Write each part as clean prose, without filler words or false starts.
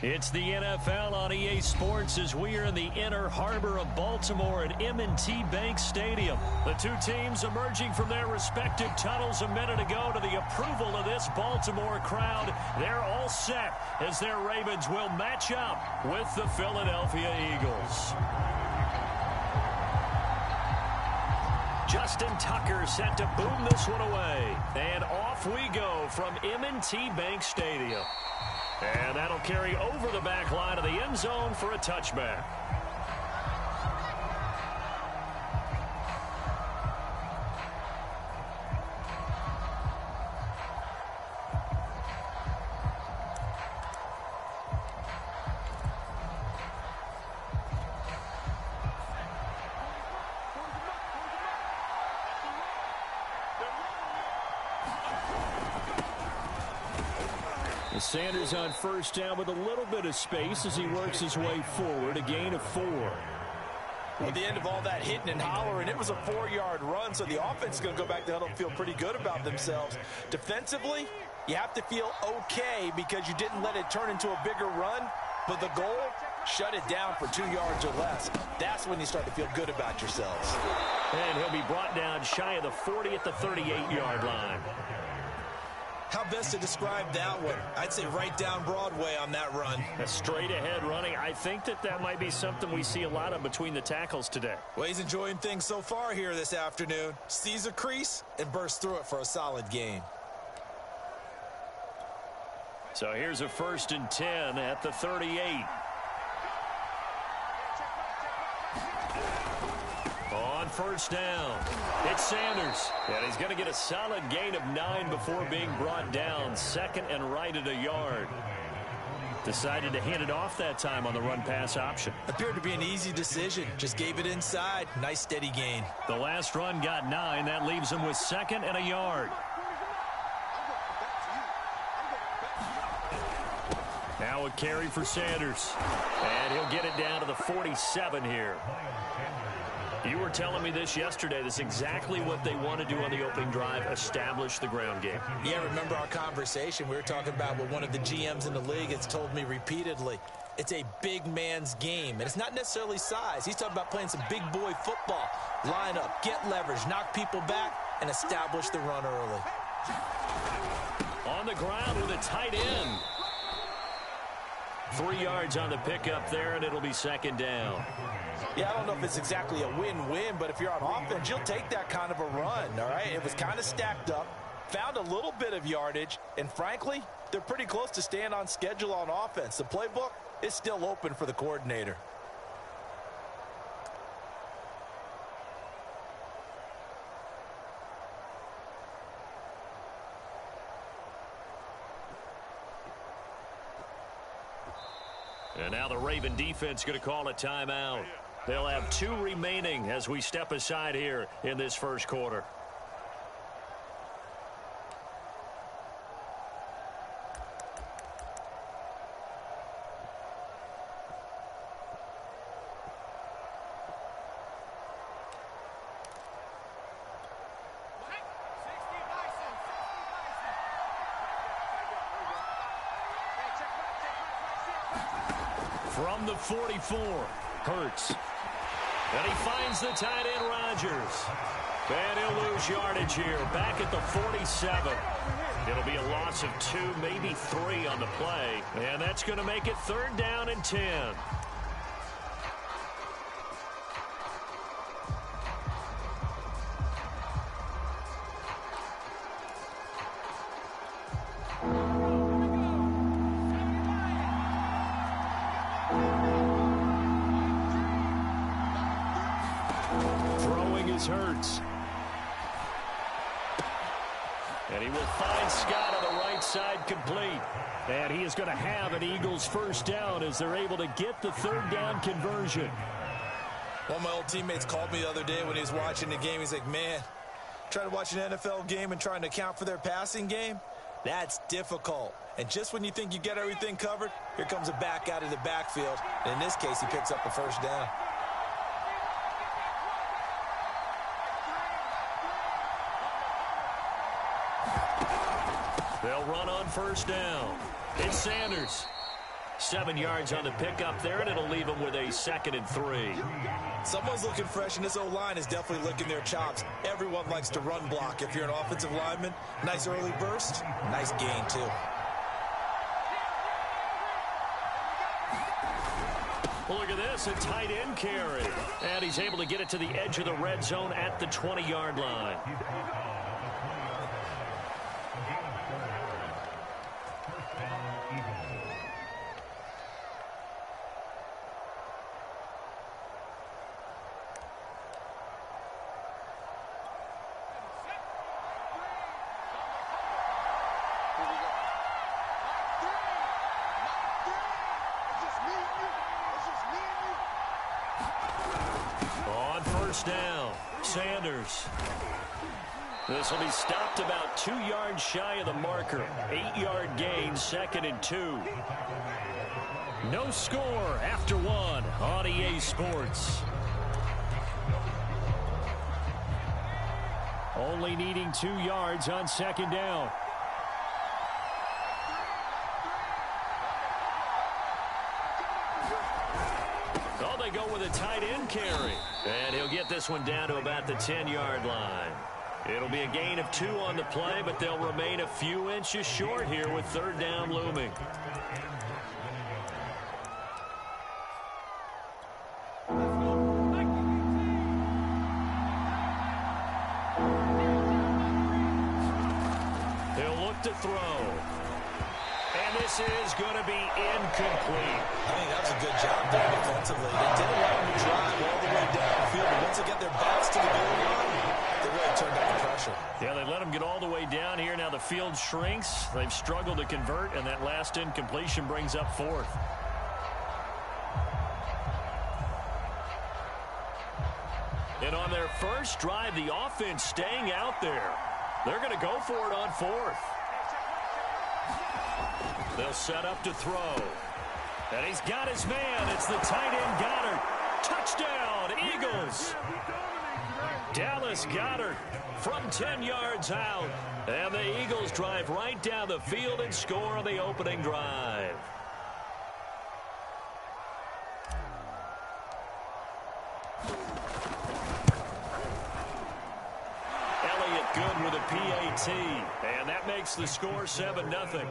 It's the NFL on EA Sports as we are in the inner harbor of Baltimore at M&T Bank Stadium. The two teams emerging from their respective tunnels a minute ago to the approval of this Baltimore crowd. They're all set as their Ravens will match up with the Philadelphia Eagles. Justin Tucker set to boom this one away. And off we go from M&T Bank Stadium. And that'll carry over the back line of the end zone for a touchback. Sanders on first down with a little bit of space as he works his way forward, a gain of 4. At the end of all that hitting and hollering, it was a 4-yard run, so the offense is going to go back to huddle and feel pretty good about themselves. Defensively, you have to feel okay because you didn't let it turn into a bigger run, but the goal, shut it down for 2 yards or less. That's when you start to feel good about yourselves. And he'll be brought down shy of the 40 at the 38-yard line. How best to describe that one? I'd say right down Broadway on that run. A straight-ahead running. I think that might be something we see a lot of between the tackles today. Well, he's enjoying things so far here this afternoon. Sees a crease and bursts through it for a solid gain. So here's a 1st and 10 at the 38. On first down, it's Sanders. And he's going to get a solid gain of 9 before being brought down. Second and right at a yard. Decided to hand it off that time on the run-pass option. Appeared to be an easy decision. Just gave it inside. Nice steady gain. The last run got 9. That leaves him with 2nd and a yard. Now a carry for Sanders. And he'll get it down to the 47 here. You were telling me this yesterday. This is exactly what they want to do on the opening drive, establish the ground game. Yeah, remember our conversation? We were talking about what one of the GMs in the league has told me repeatedly. It's a big man's game, and it's not necessarily size. He's talking about playing some big boy football. Line up, get leverage, knock people back, and establish the run early. On the ground with a tight end. 3 yards on the pickup there, and it'll be 2nd down. Yeah, I don't know if it's exactly a win-win, but if you're on offense, you'll take that kind of a run, all right? It was kind of stacked up, found a little bit of yardage, and frankly, they're pretty close to staying on schedule on offense. The playbook is still open for the coordinator. And now the Raven defense going to call a timeout. They'll have 2 remaining as we step aside here in this first quarter. From the 44, Hurts. And he finds the tight end, Rodgers. And he'll lose yardage here, back at the 47. It'll be a loss of 2, maybe 3 on the play. And that's going to make it 3rd down and 10. Hurts. And he will find Scott on the right side complete. And he is going to have an Eagles 1st down as they're able to get the 3rd down conversion. One of my old teammates called me the other day when he was watching the game. He's like, man, trying to watch an NFL game and trying to account for their passing game, that's difficult. And just when you think you get everything covered, here comes a back out of the backfield. And in this case, he picks up a 1st down. They'll run on 1st down. It's Sanders. 7 yards on the pickup there, and it'll leave them with a 2nd and 3. Someone's looking fresh, and this O-line is definitely licking their chops. Everyone likes to run block. If you're an offensive lineman, nice early burst, nice gain, too. Well, look at this, a tight end carry. And he's able to get it to the edge of the red zone at the 20-yard line. Down, Sanders. This will be stopped about 2 yards shy of the marker. 8-yard gain, 2nd and 2. No score after 1 on EA Sports. Only needing 2 yards on 2nd down. They go with a tight end carry. And he'll get this one down to about the 10-yard line. It'll be a gain of 2 on the play, but they'll remain a few inches short here with 3rd down looming. He'll look to throw. And this is going to be incomplete. I think that was a good job there defensively. They didn't allow them to drive all the way downfield, but once they get their backs to the goal line, they really turned up the pressure. Yeah, they let them get all the way down here. Now the field shrinks. They've struggled to convert, and that last incompletion brings up 4th. And on their first drive, the offense staying out there. They're going to go for it on 4th. They'll set up to throw. And he's got his man. It's the tight end Goddard. Touchdown, Eagles. Dallas Goddard from 10 yards out. And the Eagles drive right down the field and score on the opening drive. Elliott good with a PAT. And that makes the score 7-0.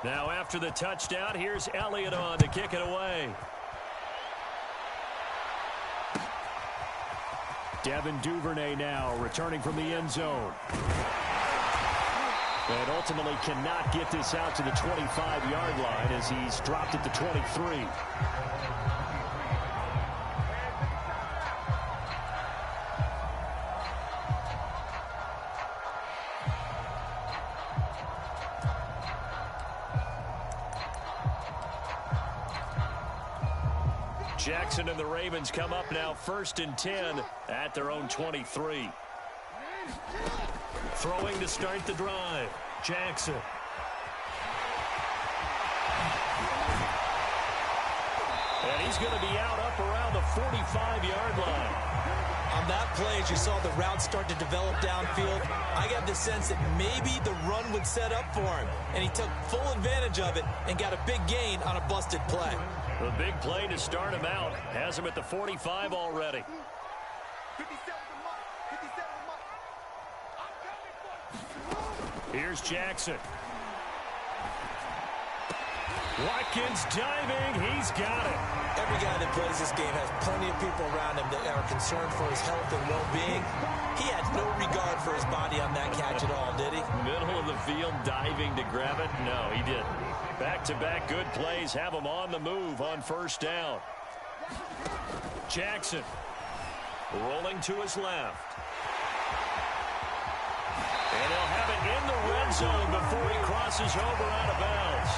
Now after the touchdown, here's Elliott on to kick it away. Devin Duvernay now returning from the end zone. And ultimately cannot get this out to the 25-yard line as he's dropped at the 23. Jackson and the Ravens come up now 1st and 10 at their own 23. Throwing to start the drive. Jackson. And he's going to be out up around the 45-yard line. On that play, as you saw the route start to develop downfield, I got the sense that maybe the run would set up for him. And he took full advantage of it and got a big gain on a busted play. The big play to start him out. Has him at the 45 already. Here's Jackson. Watkins diving. He's got it. Every guy that plays this game has plenty of people around him that are concerned for his health and well-being. He had no regard for his body on that catch at all, did he? Middle of the field diving to grab it? No, he didn't. Back-to-back good plays have him on the move on 1st down. Jackson rolling to his left. And he'll have it in the red zone before he crosses over out of bounds.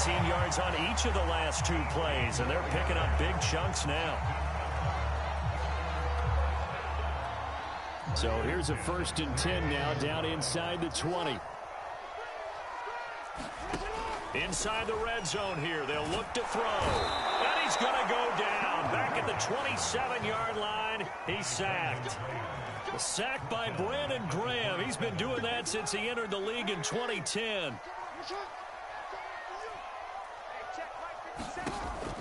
18 yards on each of the last 2 plays, and they're picking up big chunks now. So here's a 1st and 10 now down inside the 20. Inside the red zone here, they'll look to throw. And he's going to go down. Back at the 27-yard line, he's sacked. A sack by Brandon Graham. He's been doing that since he entered the league in 2010.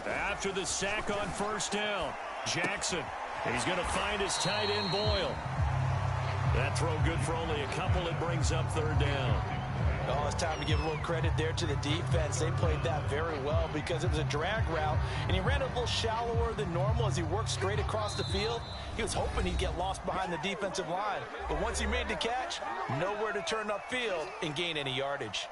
After the sack on first down, Jackson. He's going to find his tight end, Boyle. That throw good for only a couple. It brings up third down. Oh, it's time to give a little credit there to the defense. They played that very well because it was a drag route, and he ran a little shallower than normal as he worked straight across the field. He was hoping he'd get lost behind the defensive line, but once he made the catch, nowhere to turn upfield and gain any yardage.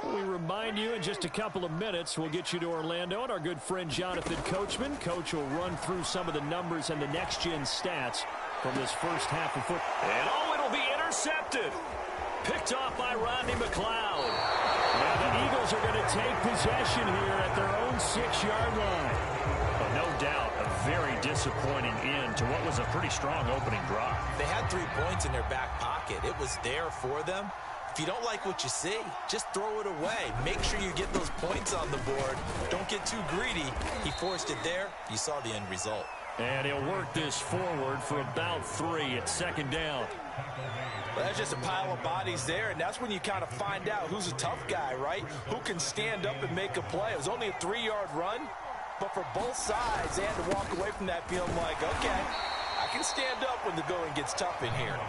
We remind you in just a couple of minutes, we'll get you to Orlando and our good friend Jonathan Coachman. Coach will run through some of the numbers and the next-gen stats from this first half of football. And it'll be intercepted. Picked off by Rodney McLeod. Now the Eagles are going to take possession here at their own 6-yard line. But no doubt, a very disappointing end to what was a pretty strong opening drive. They had 3 points in their back pocket. It was there for them. If you don't like what you see, just throw it away. Make sure you get those points on the board. Don't get too greedy. He forced it there. You saw the end result. And he'll work this forward for about 3 at second down. Well, that's just a pile of bodies there, and that's when you kind of find out who's a tough guy, right? Who can stand up and make a play. It was only a 3-yard run, but for both sides, they had to walk away from that feeling like, okay, I can stand up when the going gets tough in here.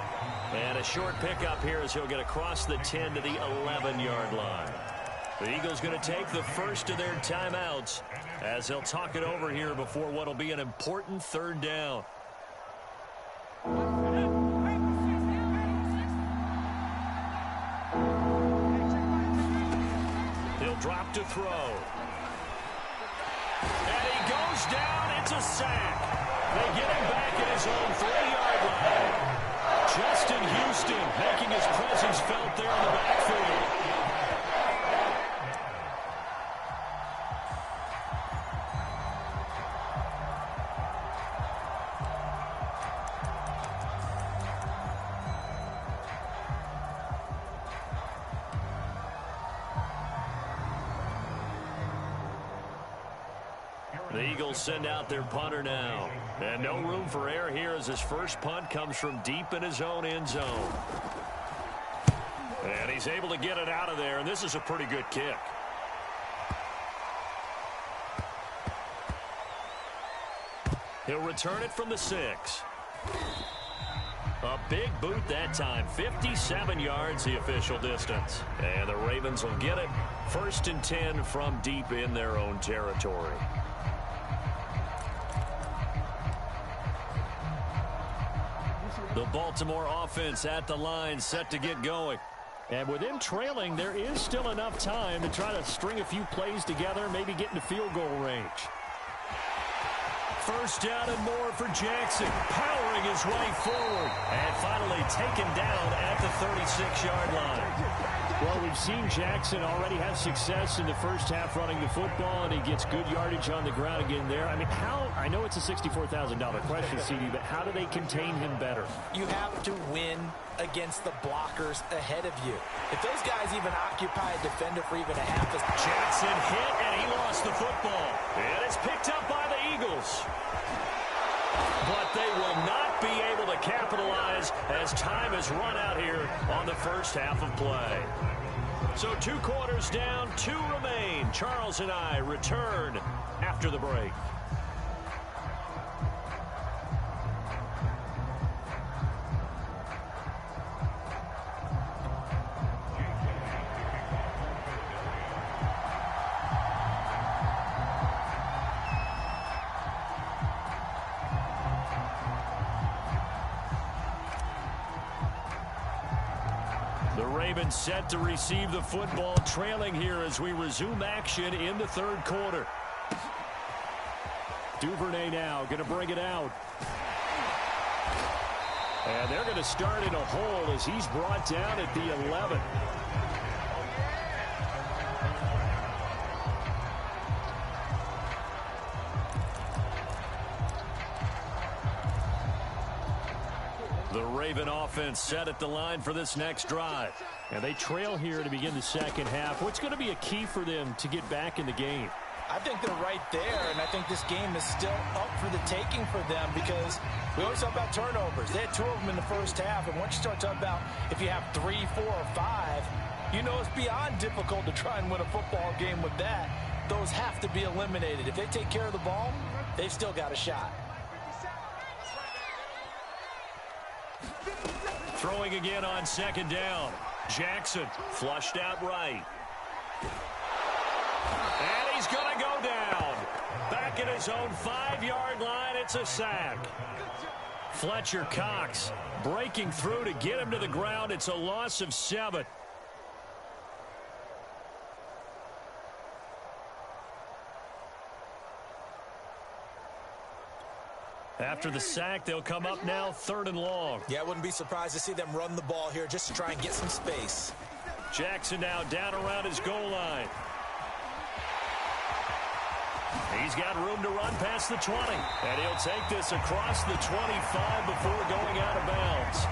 And a short pickup here as he'll get across the 10 to the 11-yard line. The Eagles going to take the first of their timeouts as they'll talk it over here before what will be an important third down. He'll drop to throw. And he goes down. It's a sack. They get him back at his own 3-yard line. Justin Houston making his presence felt there in the backfield. The Eagles send out their punter now. And no room for error here as his first punt comes from deep in his own end zone. And he's able to get it out of there, and this is a pretty good kick. He'll return it from the 6. A big boot that time. 57 yards the official distance. And the Ravens will get it. 1st and 10 from deep in their own territory. The Baltimore offense at the line set to get going. And with him trailing, there is still enough time to try to string a few plays together, maybe get into field goal range. First down and more for Jackson, powering his way forward, and finally taken down at the 36-yard line. Well, we've seen Jackson already have success in the first half running the football, and he gets good yardage on the ground again there. I mean, I know it's a $64,000 question, CD, but how do they contain him better? You have to win against the blockers ahead of you. If those guys even occupy a defender for even a half a... Jackson hit, and he lost the football. And it's picked up by the Eagles. But they will not be able to capitalize as time has run out here on the first half of play. So 2 quarters down, 2 remain. Charles and I return after the break. Set to receive the football, trailing here as we resume action in the 3rd quarter. Duvernay now going to bring it out. And they're going to start in a hole as he's brought down at the 11. The Raven offense set at the line for this next drive. And they trail here to begin the second half. What's going to be a key for them to get back in the game? I think they're right there, and I think this game is still up for the taking for them because we always talk about turnovers. They had 2 of them in the first half, and once you start talking about if you have 3, 4, or 5, you know it's beyond difficult to try and win a football game with that. Those have to be eliminated. If they take care of the ball, they've still got a shot. Throwing again on second down. Jackson flushed out right. And he's going to go down. Back at his own 5-yard line, it's a sack. Fletcher Cox breaking through to get him to the ground. It's a loss of 7. After the sack, they'll come up now 3rd and long. Yeah, I wouldn't be surprised to see them run the ball here just to try and get some space. Jackson now down around his goal line. He's got room to run past the 20. And he'll take this across the 25 before going out of bounds.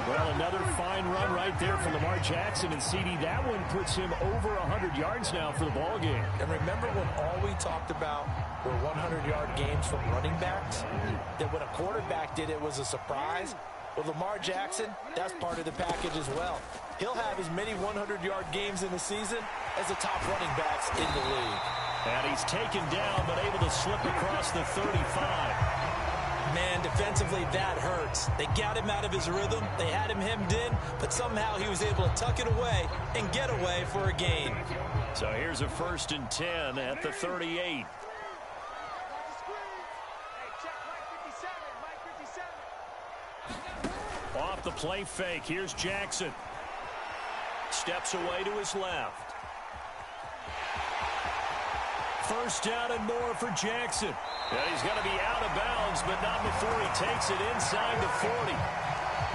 Well, another fine run right there from Lamar Jackson. And CD, that one puts him over 100 yards now for the ball game. And remember when all we talked about were 100-yard games from running backs? That when a quarterback did it was a surprise? Well, Lamar Jackson, that's part of the package as well. He'll have as many 100-yard games in the season as the top running backs in the league. And he's taken down but able to slip across the 35. Man, defensively, that hurts. They got him out of his rhythm. They had him hemmed in, but somehow he was able to tuck it away and get away for a gain. So here's a 1st and 10 at the 38. Off the play fake, here's Jackson. Steps away to his left. 1st down and more for Jackson. And he's going to be out of bounds, but not before he takes it inside the 40.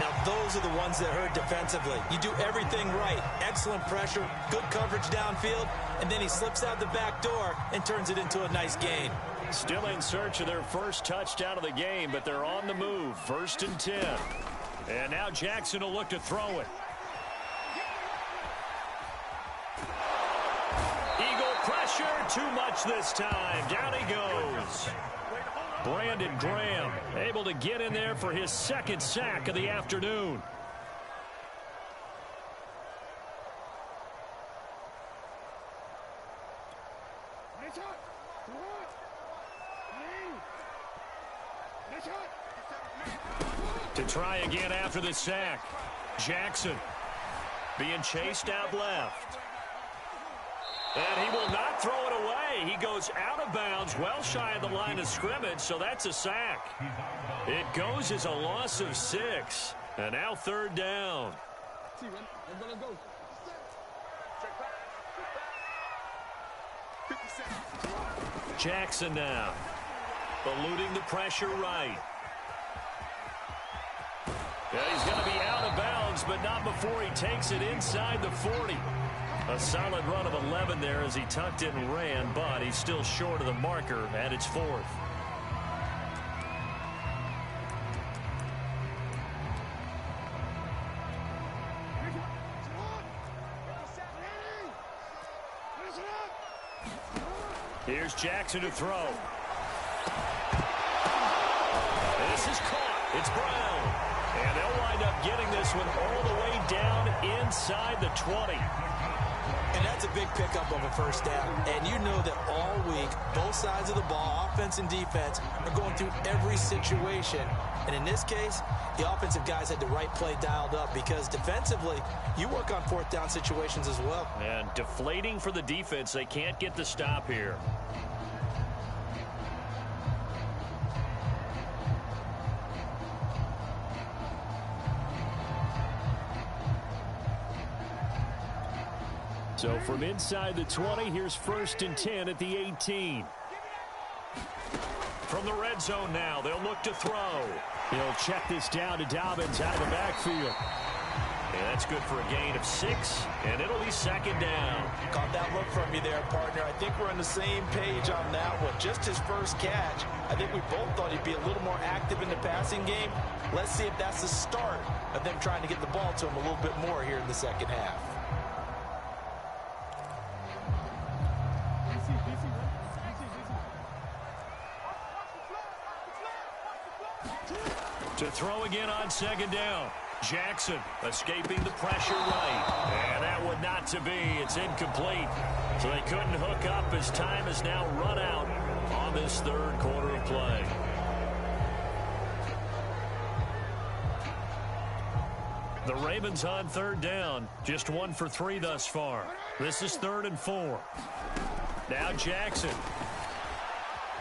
Now, those are the ones that hurt defensively. You do everything right. Excellent pressure, good coverage downfield, and then he slips out the back door and turns it into a nice gain. Still in search of their first touchdown of the game, but they're on the move. 1st and 10. And now Jackson will look to throw it. Eagle pressure, too much this time. Down he goes. Brandon Graham able to get in there for his 2nd sack of the afternoon. To try again after the sack. Jackson being chased out left. And he will not throw it away. He goes out of bounds, well shy of the line of scrimmage, so that's a sack. It goes as a loss of 6. And now 3rd down. Jackson now. Eluding the pressure right. Yeah, he's going to be out of bounds, but not before he takes it inside the 40. A solid run of 11 there as he tucked it and ran, but he's still short of the marker at its 4th. Here's Jackson to throw. This is caught. It's Brown. And they'll wind up getting this one all the way down inside the 20. And that's a big pickup of a 1st down. And you know that all week, both sides of the ball, offense and defense, are going through every situation. And in this case, the offensive guys had the right play dialed up because defensively, you work on 4th down situations as well. And deflating for the defense. They can't get the stop here. So from inside the 20, here's 1st and 10 at the 18. From the red zone now, they'll look to throw. He'll check this down to Dobbins out of the backfield. And that's good for a gain of 6, and it'll be second down. Caught that look from you there, partner. I think we're on the same page on that one. Just his first catch, I think we both thought he'd be a little more active in the passing game. Let's see if that's the start of them trying to get the ball to him a little bit more here in the second half. To throw again on second down. Jackson escaping the pressure right. And that one not to be. It's incomplete. So they couldn't hook up as time has now run out on this third quarter of play. The Ravens on third down. Just 1 for 3 thus far. This is 3rd and 4. Now Jackson.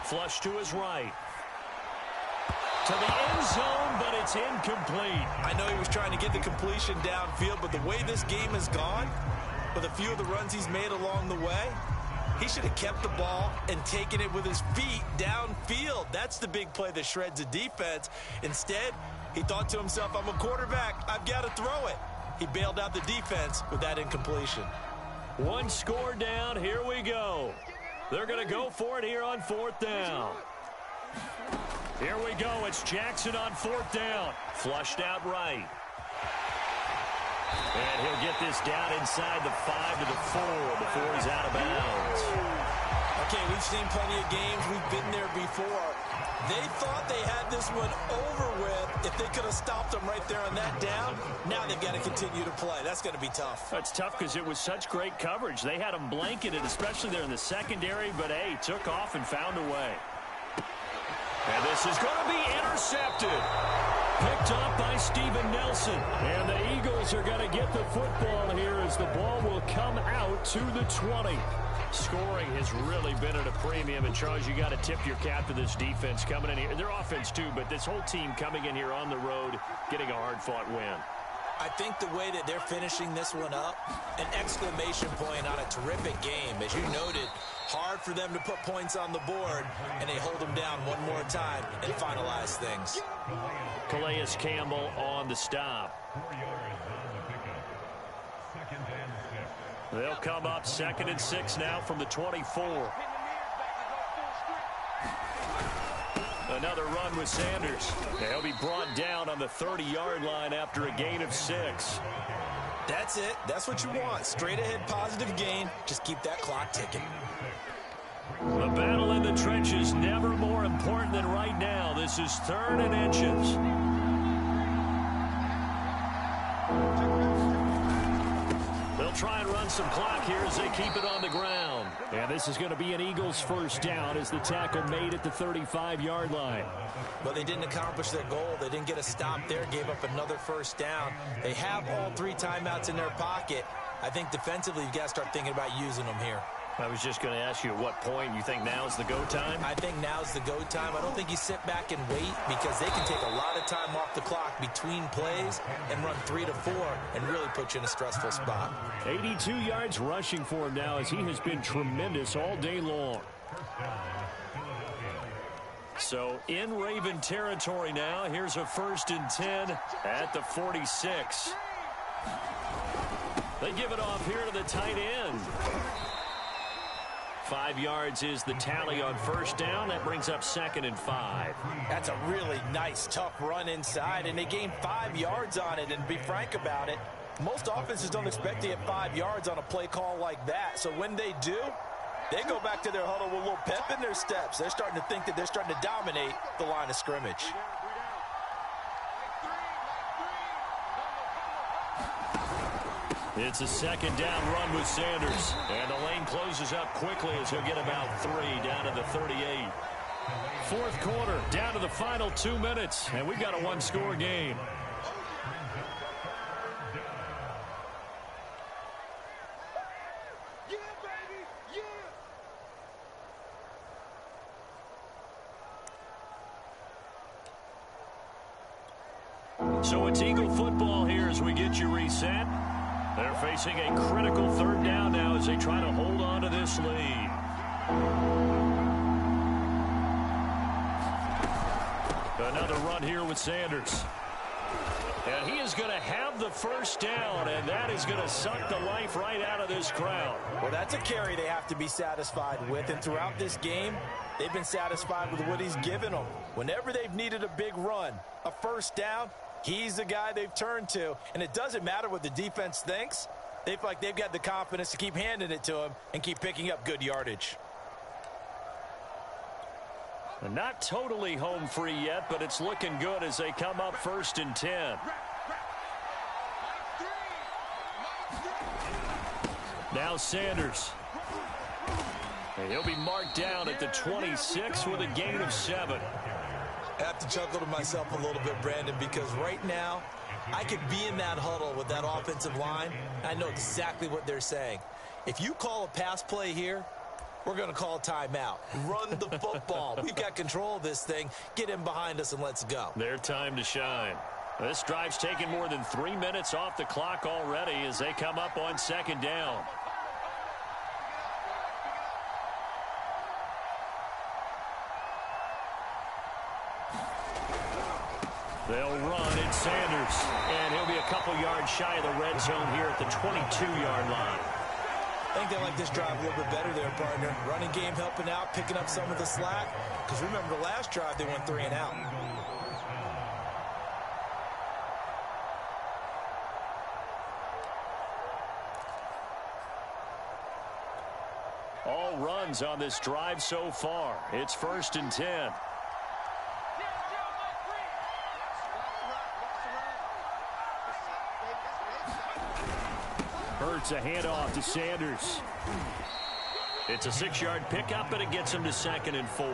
Flush to his right. To the end zone, but it's incomplete. I know he was trying to get the completion downfield, but the way this game has gone, with a few of the runs he's made along the way, he should have kept the ball and taken it with his feet downfield. That's the big play that shreds a defense. Instead, he thought to himself, I'm a quarterback, I've got to throw it. He bailed out the defense with that incompletion. 1 score down, here we go. They're going to go for it here on 4th down. Here we go. It's Jackson on 4th down. Flushed out right. And he'll get this down inside the 5 to the 4 before he's out of bounds. Okay, we've seen plenty of games. We've been there before. They thought they had this one over with. If they could have stopped them right there on that down, now they've got to continue to play. That's going to be tough. That's tough because it was such great coverage. They had them blanketed, especially there in the secondary, but, hey, took off and found a way. And this is going to be intercepted. Picked up by Steven Nelson. And the Eagles are going to get the football here as the ball will come out to the 20. Scoring has really been at a premium. And, Charles, you got to tip your cap to this defense coming in here. Their offense, too, but this whole team coming in here on the road, getting a hard-fought win. I think the way that they're finishing this one up, an exclamation point on a terrific game. As you noted, hard for them to put points on the board, and they hold them down one more time and finalize things. Calais Campbell on the stop. They'll come up 2nd and 6 now from the 24. Another run with Sanders. They'll be brought down on the 30-yard line after a gain of 6. That's it. That's what you want. Straight ahead positive gain. Just keep that clock ticking. The battle in the trenches never more important than right now. This is 3rd and inches. They'll try and run some clock here as they keep it on the ground. And this is going to be an Eagles first down as the tackle made at the 35-yard line. But they didn't accomplish their goal. They didn't get a stop there, gave up another first down. They have all 3 timeouts in their pocket. I think defensively you've got to start thinking about using them here. I was just going to ask you at what point you think now's the go time? I think now's the go time. I don't think you sit back and wait because they can take a lot of time off the clock between plays and run 3 to 4 and really put you in a stressful spot. 82 yards rushing for him now as he has been tremendous all day long. So in Raven territory now. Here's a 1st and 10 at the 46. They give it off here to the tight end. 5 yards is the tally on first down. That brings up 2nd and 5. That's a really nice, tough run inside, and they gained 5 yards on it. And to be frank about it, most offenses don't expect to get 5 yards on a play call like that. So when they do, they go back to their huddle with a little pep in their steps. They're starting to think that they're starting to dominate the line of scrimmage. It's a 2nd down run with Sanders. And the lane closes up quickly as he'll get about 3 down to the 38. 4th quarter, down to the final 2 minutes. And we've got a 1-score game. So it's Eagle football here as we get you reset. They're facing a critical 3rd down now as they try to hold on to this lead. Another run here with Sanders. And he is going to have the first down, and that is going to suck the life right out of this crowd. Well, that's a carry they have to be satisfied with, and throughout this game, they've been satisfied with what he's given them. Whenever they've needed a big run, a first down, he's the guy they've turned to, and it doesn't matter what the defense thinks. They feel like they've got the confidence to keep handing it to him and keep picking up good yardage. Not totally home free yet, but it's looking good as they come up 1st and 10. Now Sanders. And he'll be marked down at the 26 with a gain of 7. I have to chuckle to myself a little bit, Brandon, because right now I could be in that huddle with that offensive line. I know exactly what they're saying. If you call a pass play here, we're going to call a timeout. Run the football. We've got control of this thing. Get him behind us and let's go. Their time to shine. This drive's taken more than 3 minutes off the clock already as they come up on 2nd down. They'll run. It's Sanders. And he'll be a couple yards shy of the red zone here at the 22-yard line. I think they like this drive a little bit better there, partner. Running game helping out, picking up some of the slack. Because remember, the last drive, they went 3 and out. All runs on this drive so far. It's 1st and 10. Hurts a handoff to Sanders. It's a 6-yard pickup, and it gets him to 2nd and 4.